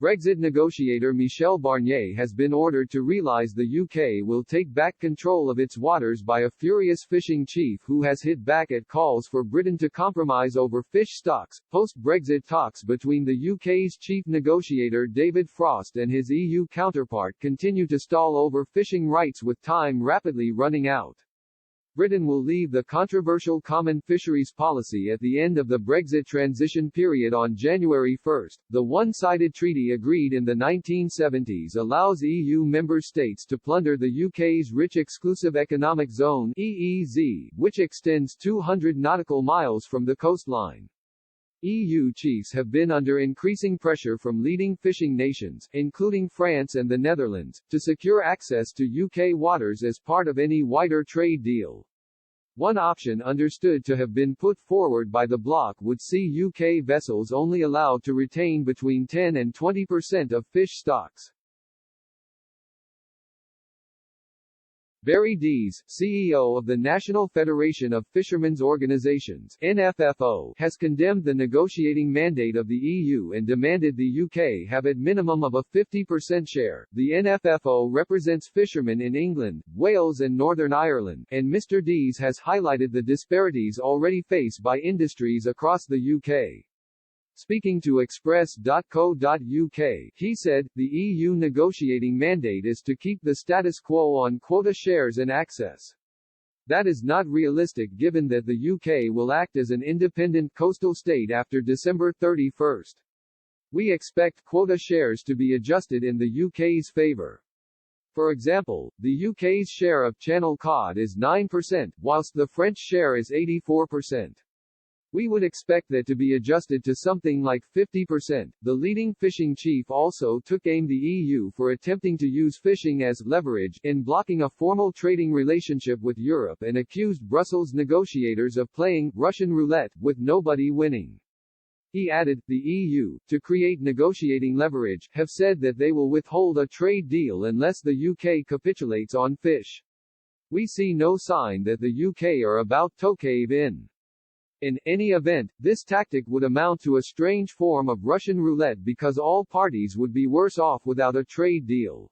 Brexit negotiator Michel Barnier has been ordered to realise the UK will take back control of its waters by a furious fishing chief who has hit back at calls for Britain to compromise over fish stocks. Post-Brexit talks between the UK's chief negotiator David Frost and his EU counterpart continue to stall over fishing rights, with time rapidly running out. Britain will leave the controversial Common Fisheries Policy at the end of the Brexit transition period on January 1. The one-sided treaty agreed in the 1970s allows EU member states to plunder the UK's rich exclusive economic zone (EEZ), which extends 200 nautical miles from the coastline. EU chiefs have been under increasing pressure from leading fishing nations, including France and the Netherlands, to secure access to UK waters as part of any wider trade deal. One option understood to have been put forward by the bloc would see UK vessels only allowed to retain between 10 and 20% of fish stocks. Barry Dees, CEO of the National Federation of Fishermen's Organisations (NFFO), has condemned the negotiating mandate of the EU and demanded the UK have at minimum of a 50% share. The NFFO represents fishermen in England, Wales and Northern Ireland, and Mr. Dees has highlighted the disparities already faced by industries across the UK. Speaking to Express.co.uk, he said, the EU negotiating mandate is to keep the status quo on quota shares and access. That is not realistic given that the UK will act as an independent coastal state after December 31. We expect quota shares to be adjusted in the UK's favour. For example, the UK's share of channel cod is 9%, whilst the French share is 84%. We would expect that to be adjusted to something like 50%. The leading fishing chief also took aim the EU for attempting to use fishing as leverage in blocking a formal trading relationship with Europe and accused Brussels negotiators of playing Russian roulette with nobody winning. He added, the EU, to create negotiating leverage, have said that they will withhold a trade deal unless the UK capitulates on fish. We see no sign that the UK are about to cave in. In any event, this tactic would amount to a strange form of Russian roulette because all parties would be worse off without a trade deal.